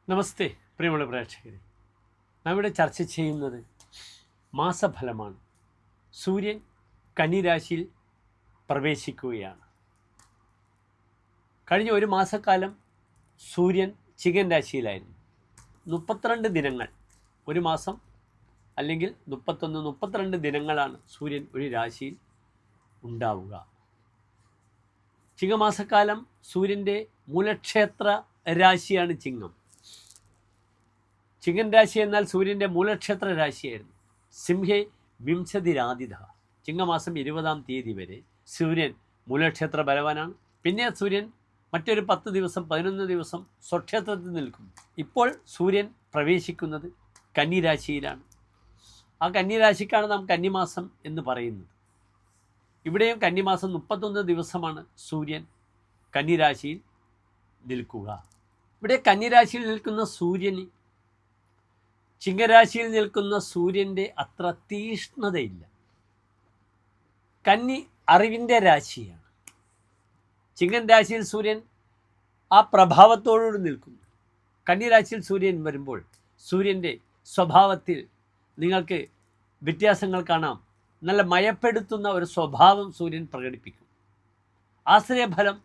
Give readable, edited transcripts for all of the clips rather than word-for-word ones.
നമസ്തേ പ്രിയമുള്ള പ്രേക്ഷകരെ, നാം ഇവിടെ ചർച്ച ചെയ്യുന്നത് മാസഫലമാണ്. സൂര്യൻ കന്നിരാശിയിൽ പ്രവേശിക്കുകയാണ്. കഴിഞ്ഞ ഒരു മാസക്കാലം സൂര്യൻ ചികൻ രാശിയിലായിരുന്നു. 32 ദിനങ്ങൾ, ഒരു മാസം അല്ലെങ്കിൽ 32 ദിനങ്ങളാണ് സൂര്യൻ ഒരു രാശിയിൽ ഉണ്ടാവുക. ചിങ്ങമാസക്കാലം സൂര്യൻ്റെ മൂലക്ഷേത്ര രാശിയാണ് ചിങ്ങം. ചിങ്ങൻ രാശി എന്നാൽ സൂര്യൻ്റെ മൂലക്ഷേത്ര രാശിയായിരുന്നു. സിംഹേ വിംശതിരാതിഥ. ചിങ്ങമാസം 20-ാം തീയതി വരെ സൂര്യൻ മൂലക്ഷേത്ര ബലവാനാണ്. പിന്നെ സൂര്യൻ മറ്റൊരു 10 ദിവസം 11 ദിവസം സ്വക്ഷേത്രത്തിൽ നിൽക്കുന്നു. ഇപ്പോൾ സൂര്യൻ പ്രവേശിക്കുന്നത് കന്നിരാശിയിലാണ്. ആ കന്നിരാശിക്കാണ് നാം കന്നിമാസം എന്ന് പറയുന്നത്. ഇവിടെയും കന്നിമാസം 31 ദിവസമാണ് സൂര്യൻ കന്നിരാശിയിൽ നിൽക്കുക. ഇവിടെ കന്നിരാശിയിൽ നിൽക്കുന്ന സൂര്യന് ചിങ്ങരാശിയിൽ നിൽക്കുന്ന സൂര്യൻ്റെ അത്ര തീഷ്ണതയില്ല. കന്നി അറിവിൻ്റെ രാശിയാണ്. ചിങ്ങൻ രാശിയിൽ സൂര്യൻ ആ പ്രഭാവത്തോടുകൂടി നിൽക്കുന്നു. കന്നിരാശിയിൽ സൂര്യൻ വരുമ്പോൾ സൂര്യൻ്റെ സ്വഭാവത്തിൽ നിങ്ങൾക്ക് വ്യത്യാസങ്ങൾ കാണാം. നല്ല മയപ്പെടുത്തുന്ന ഒരു സ്വഭാവം സൂര്യൻ പ്രകടിപ്പിക്കും. ആശ്രയഫലം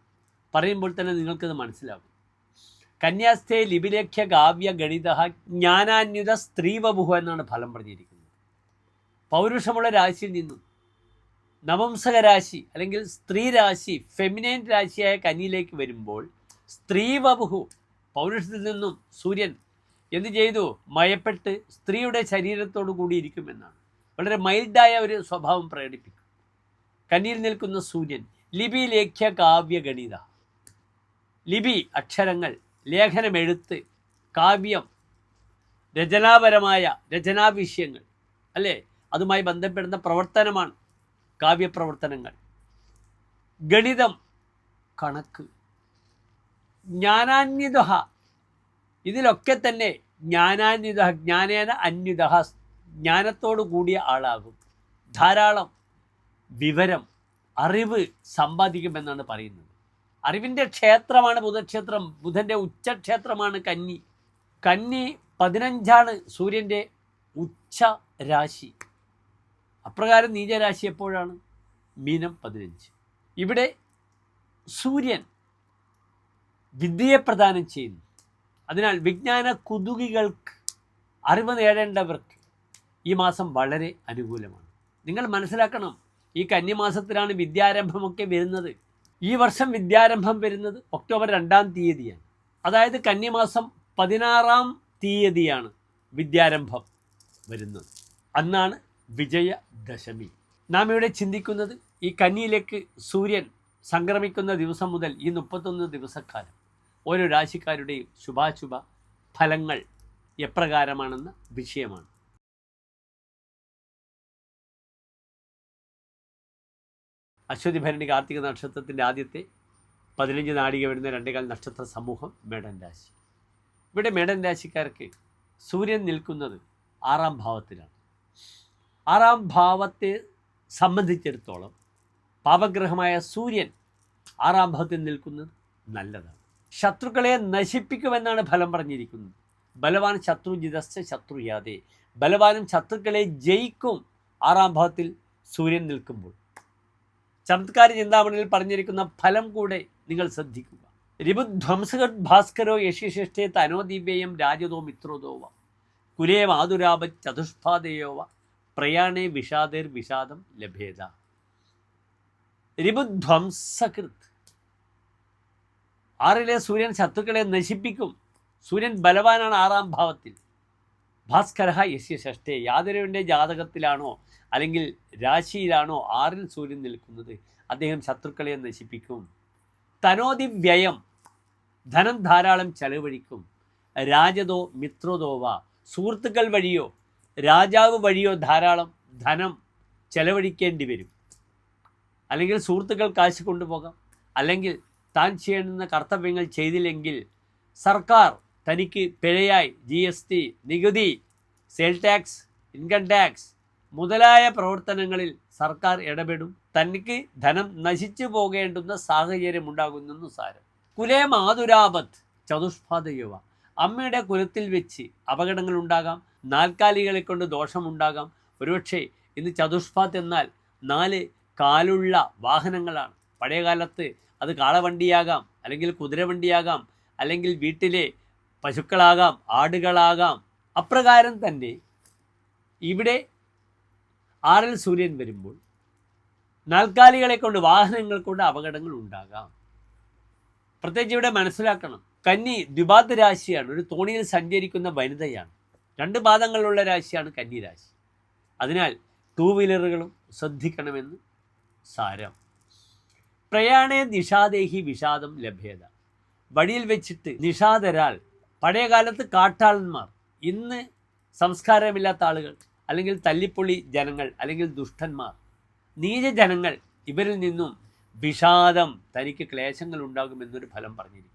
പറയുമ്പോൾ തന്നെ നിങ്ങൾക്കത് മനസ്സിലാകും. കന്യാസ്ഥേ ലിപിലേഖ്യ കാവ്യ ഗണിത ജ്ഞാനാന്യുത സ്ത്രീവപുഹ എന്നാണ് ഫലം പറഞ്ഞിരിക്കുന്നത്. പൗരുഷമുള്ള രാശിയിൽ നിന്നും നവംസക രാശി അല്ലെങ്കിൽ സ്ത്രീ രാശി, ഫെമിനൈൻ രാശിയായ കന്നിയിലേക്ക് വരുമ്പോൾ സ്ത്രീവപുഹു, പൗരുഷത്തിൽ നിന്നും സൂര്യൻ എന്ത് ചെയ്തു? മയപ്പെട്ട് സ്ത്രീയുടെ ശരീരത്തോടു കൂടിയിരിക്കുമെന്നാണ്. വളരെ മൈൽഡായ ഒരു സ്വഭാവം പ്രകടിപ്പിക്കും. കന്നിയിൽ നിൽക്കുന്ന സൂര്യൻ ലിപി ലേഖ്യ കാവ്യ ഗണിത. ലിപി അക്ഷരങ്ങൾ, ലേഖനം, എഴുത്ത്, കാവ്യം, രചനാപരമായ രചനാവിഷയങ്ങൾ അല്ലേ, അതുമായി ബന്ധപ്പെടുന്ന പ്രവർത്തനമാണ് കാവ്യപ്രവർത്തനങ്ങൾ. ഗണിതം, കണക്ക്, ജ്ഞാനാന്വിത, ഇതിലൊക്കെ തന്നെ ജ്ഞാനാന്വിത, ജ്ഞാനേന അന്വിത, ജ്ഞാനത്തോടു കൂടിയ ആളാകും. ധാരാളം വിവരം, അറിവ് സമ്പാദിക്കുമെന്നാണ് പറയുന്നത്. അറിവിൻ്റെ ക്ഷേത്രമാണ് ബുധക്ഷേത്രം. ബുധൻ്റെ ഉച്ചക്ഷേത്രമാണ് കന്നി. കന്നി 15ആണ് സൂര്യൻ്റെ ഉച്ച രാശി. അപ്രകാരം നീചരാശി എപ്പോഴാണ്? മീനം 15. ഇവിടെ സൂര്യൻ വിദ്യയെ പ്രദാനം ചെയ്യുന്നു. അതിനാൽ വിജ്ഞാന കുതുകികൾക്ക്, അറിവ് നേടേണ്ടവർക്ക് ഈ മാസം വളരെ അനുകൂലമാണ്. നിങ്ങൾ മനസ്സിലാക്കണം, ഈ കന്നിമാസത്തിലാണ് വിദ്യാരംഭമൊക്കെ വരുന്നത്. ഈ വർഷം വിദ്യാരംഭം വരുന്നത് ഒക്ടോബർ 2-ാം തീയതിയാണ്. അതായത് കന്നിമാസം 16-ാം തീയതിയാണ് വിദ്യാരംഭം വരുന്നത്. അന്നാണ് വിജയദശമി. നാം ഇവിടെ ചിന്തിക്കുന്നത് ഈ കന്നിയിലേക്ക് സൂര്യൻ സംക്രമിക്കുന്ന ദിവസം മുതൽ ഈ 31 ദിവസക്കാലം ഓരോ രാശിക്കാരുടെയും ശുഭാശുഭ ഫലങ്ങൾ എപ്രകാരമാണെന്ന വിഷയമാണ്. അശ്വതി ഭരണി കാർത്തിക നക്ഷത്രത്തിൻ്റെ ആദ്യത്തെ 15 നാഴിക വരുന്ന 2 നക്ഷത്ര സമൂഹം മേടൻ രാശി. ഇവിടെ മേടൻ രാശിക്കാർക്ക് സൂര്യൻ നിൽക്കുന്നത് 6-ാം ഭാവത്തിലാണ്. 6-ാം ഭാവത്തെ സംബന്ധിച്ചിടത്തോളം പാപഗ്രഹമായ സൂര്യൻ 6-ാം ഭാവത്തിൽ നിൽക്കുന്നത് നല്ലതാണ്. ശത്രുക്കളെ നശിപ്പിക്കുമെന്നാണ് ഫലം പറഞ്ഞിരിക്കുന്നത്. ബലവാൻ ശത്രുജിതശ്ച ശത്രുയാതേ. ബലവാനും ശത്രുക്കളെ ജയിക്കും 6-ാം ഭാവത്തിൽ സൂര്യൻ നിൽക്കുമ്പോൾ. ചമത്കാര ചിന്താമണിയിൽ പറഞ്ഞിരിക്കുന്ന ഫലം കൂടെ നിങ്ങൾ ശ്രദ്ധിക്കുക. രിപുധ്വംസകട് ഭാസ്കരോ യശിഷ്ഠേ തനോദിവ്യം രാജതോ മിത്രോദോവ കുലേ മാതുരാപ ചതുഷ്പാദയോവ പ്രയാണേ വിഷാദേർ വിഷാദം ലഭേദ. രിപുധ്വംസകൃത്, 6-ലെ സൂര്യൻ ശത്രുക്കളെ നശിപ്പിക്കും. സൂര്യൻ ബലവാനാണ് 6-ാം ഭാവത്തിൽ. ഭാസ്കര യശ്യഷ്ഠേ, യാതൊരുവിൻ്റെ ജാതകത്തിലാണോ അല്ലെങ്കിൽ രാശിയിലാണോ 6-ൽ സൂര്യൻ നിൽക്കുന്നത്, അദ്ദേഹം ശത്രുക്കളെ നശിപ്പിക്കും. തനോതി വ്യയം, ധനം ധാരാളം ചെലവഴിക്കും. രാജതോ മിത്രോദോവ, സുഹൃത്തുക്കൾ വഴിയോ രാജാവ് വഴിയോ ധാരാളം ധനം ചെലവഴിക്കേണ്ടി വരും. അല്ലെങ്കിൽ സുഹൃത്തുക്കൾ കാശ് കൊണ്ടുപോകാം. അല്ലെങ്കിൽ താൻ ചെയ്യേണ്ടുന്ന കർത്തവ്യങ്ങൾ ചെയ്തില്ലെങ്കിൽ സർക്കാർ തനിക്ക് പിഴയായി GST, നികുതി, സെയിൽ ടാക്സ്, ഇൻകം ടാക്സ് മുതലായ പ്രവർത്തനങ്ങളിൽ സർക്കാർ ഇടപെടും. തനിക്ക് ധനം നശിച്ചു പോകേണ്ടുന്ന സാഹചര്യം ഉണ്ടാകുന്നെന്നു സാരം. കുലേ മാതുരാപത്ത് ചതുഷ്പാദയുവ, അമ്മയുടെ കുലത്തിൽ വെച്ച് അപകടങ്ങൾ ഉണ്ടാകാം, നാൽക്കാലികളെ കൊണ്ട് ദോഷമുണ്ടാകാം. ഒരുപക്ഷെ ഇന്ന് ചതുഷ്പാത്ത് എന്നാൽ 4 കാലുള്ള വാഹനങ്ങളാണ്. പഴയ കാലത്ത് അത് കാളവണ്ടിയാകാം, അല്ലെങ്കിൽ കുതിരവണ്ടിയാകാം, അല്ലെങ്കിൽ വീട്ടിലെ പശുക്കളാകാം, ആടുകളാകാം. അപ്രകാരം തന്നെ ഇവിടെ 6-ൽ സൂര്യൻ വരുമ്പോൾ നാൽക്കാലികളെ കൊണ്ട്, വാഹനങ്ങൾ കൊണ്ട് അപകടങ്ങൾ ഉണ്ടാകാം. പ്രത്യേകിച്ച് ഇവിടെ മനസ്സിലാക്കണം, കന്നി ദ്വിപാദ രാശിയാണ്, ഒരു തോണിയിൽ സഞ്ചരിക്കുന്ന വനിതയാണ്. 2 പാദങ്ങളുള്ള രാശിയാണ് കന്നി രാശി. അതിനാൽ 2 വീലറുകളും ശ്രദ്ധിക്കണമെന്ന് സാരം. പ്രയാണേ നിഷാദേഹി വിഷാദം ലഭ്യത. വഴിയിൽ വെച്ചിട്ട് നിഷാദരാൽ, പഴയ കാലത്ത് കാട്ടാളന്മാർ, ഇന്ന് സംസ്കാരമില്ലാത്ത ആളുകൾ, അല്ലെങ്കിൽ തല്ലിപ്പൊളി ജനങ്ങൾ, അല്ലെങ്കിൽ ദുഷ്ടന്മാർ, നീചജനങ്ങൾ, ഇവരിൽ നിന്നും വിഷാദം, തനിക്ക് ക്ലേശങ്ങൾ ഉണ്ടാകുമെന്നൊരു ഫലം പറഞ്ഞിരിക്കുന്നു.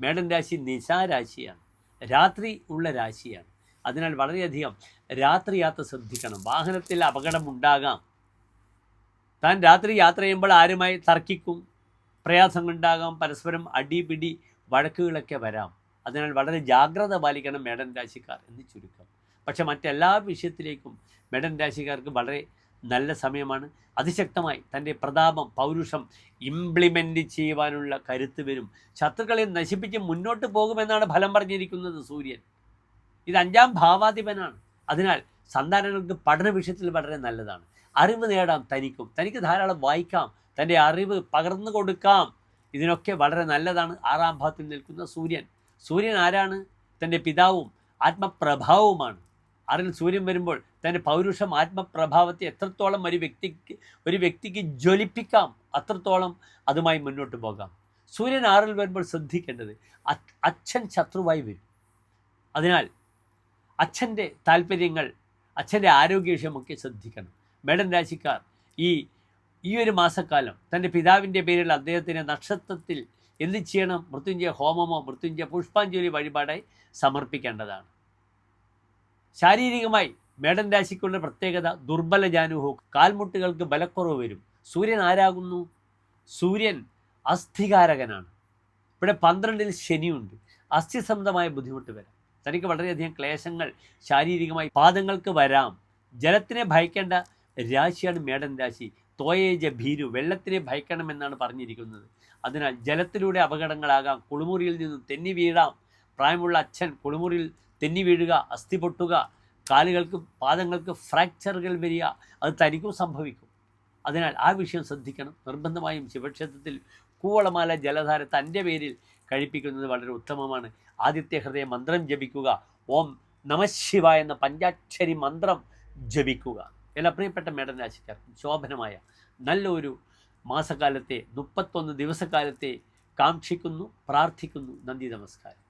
മേടൻ രാശി നിശാരാശിയാണ്, രാത്രി ഉള്ള രാശിയാണ്. അതിനാൽ വളരെയധികം രാത്രി യാത്ര ശ്രദ്ധിക്കണം. വാഹനത്തിൽ അപകടമുണ്ടാകാം. താൻ രാത്രി യാത്ര ചെയ്യുമ്പോൾ ആരുമായി തർക്കിക്കും, പ്രയാസങ്ങളുണ്ടാകാം, പരസ്പരം അടിപിടി വഴക്കുകളൊക്കെ വരാം. അതിനാൽ വളരെ ജാഗ്രത പാലിക്കണം മേടൻ രാശിക്കാർ എന്ന് ചുരുക്കം. പക്ഷെ മറ്റെല്ലാ വിഷയത്തിലേക്കും മേടൻ രാശിക്കാർക്ക് വളരെ നല്ല സമയമാണ്. അതിശക്തമായി തൻ്റെ പ്രതാപം, പൗരുഷം ഇംപ്ലിമെൻ്റ് ചെയ്യുവാനുള്ള കരുത്ത് വരും. ശത്രുക്കളെ നശിപ്പിച്ച് മുന്നോട്ട് പോകുമെന്നാണ് ഫലം പറഞ്ഞിരിക്കുന്നത് സൂര്യൻ. ഇത് 5-ാം ഭാവാധിപനാണ്. അതിനാൽ സന്താനങ്ങൾക്ക് പഠന വിഷയത്തിൽ വളരെ നല്ലതാണ്. അറിവ് നേടാം, തനിക്ക് ധാരാളം വായിക്കാം, തൻ്റെ അറിവ് പകർന്നു കൊടുക്കാം. ഇതിനൊക്കെ വളരെ നല്ലതാണ് 6-ാം ഭാവത്തിൽ നിൽക്കുന്ന സൂര്യൻ. സൂര്യൻ ആരാണ്? തൻ്റെ പിതാവും ആത്മപ്രഭാവവുമാണ്. 6-ൽ സൂര്യൻ വരുമ്പോൾ തൻ്റെ പൗരുഷം, ആത്മപ്രഭാവത്തെ എത്രത്തോളം ഒരു വ്യക്തിക്ക് ജ്വലിപ്പിക്കാം, അത്രത്തോളം അതുമായി മുന്നോട്ട് പോകാം. സൂര്യൻ 6-ൽ വരുമ്പോൾ ശ്രദ്ധിക്കേണ്ടത്, അച്ഛൻ ശത്രുവായി വരും. അതിനാൽ അച്ഛൻ്റെ താല്പര്യങ്ങൾ, അച്ഛൻ്റെ ആരോഗ്യവിഷയമൊക്കെ ശ്രദ്ധിക്കണം. മേടൻ രാശിക്കാർ ഈ ഒരു മാസക്കാലം തൻ്റെ പിതാവിൻ്റെ പേരിൽ അദ്ദേഹത്തിൻ്റെ നക്ഷത്രത്തിൽ എന്ത് ചെയ്യണം? മൃത്യുഞ്ജയ ഹോമമോ മൃത്യുഞ്ജയ പുഷ്പാഞ്ജലി വഴിപാടായി സമർപ്പിക്കേണ്ടതാണ്. ശാരീരികമായി മേടൻ രാശിക്കുള്ള പ്രത്യേകത ദുർബല ജാനുഹോ, കാൽമുട്ടുകൾക്ക് ബലക്കുറവ് വരും. സൂര്യൻ ആരാകുന്നു? സൂര്യൻ അസ്ഥികാരകനാണ്. ഇവിടെ 12-ൽ ശനിയുണ്ട്. അസ്ഥിസംബന്ധമായ ബുദ്ധിമുട്ട് വരാം. തനിക്ക് വളരെയധികം ക്ലേശങ്ങൾ ശാരീരികമായി പാദങ്ങൾക്ക് വരാം. ജലത്തിനെ ഭയക്കേണ്ട രാശിയാണ് മേടൻ രാശി. തോയേജ ഭീരു, വെള്ളത്തിനെ ഭയക്കണമെന്നാണ് പറഞ്ഞിരിക്കുന്നത്. അതിനാൽ ജലത്തിലൂടെ അപകടങ്ങളാകാം. കുളിമുറിയിൽ നിന്നും തെന്നി വീഴാം. പ്രായമുള്ള അച്ഛൻ കുളിമുറിയിൽ തെന്നി വീഴുക, അസ്ഥി പൊട്ടുക, കാലുകൾക്ക് പാദങ്ങൾക്ക് ഫ്രാക്ചറുകൾ വരിക, അത് തനിക്കും സംഭവിക്കും. അതിനാൽ ആ വിഷയം ശ്രദ്ധിക്കണം. നിർബന്ധമായും ശിവക്ഷേത്രത്തിൽ കൂവളമാല ജലധാര തൻ്റെ പേരിൽ കഴിപ്പിക്കുന്നത് വളരെ ഉത്തമമാണ്. ആദിത്യ ഹൃദയ മന്ത്രം ജപിക്കുക. ഓം നമഃശിവായ എന്ന പഞ്ചാക്ഷരി മന്ത്രം ജപിക്കുക. എല്ലാ പ്രിയപ്പെട്ട മേടൻ രാശിക്കാർക്കും ശോഭനമായ നല്ലൊരു മാസക്കാലത്തെ, 31 ദിവസക്കാലത്തെ കാക്ഷിക്കുന്നു, പ്രാർത്ഥിക്കുന്നു. നന്ദി, നമസ്കാരം.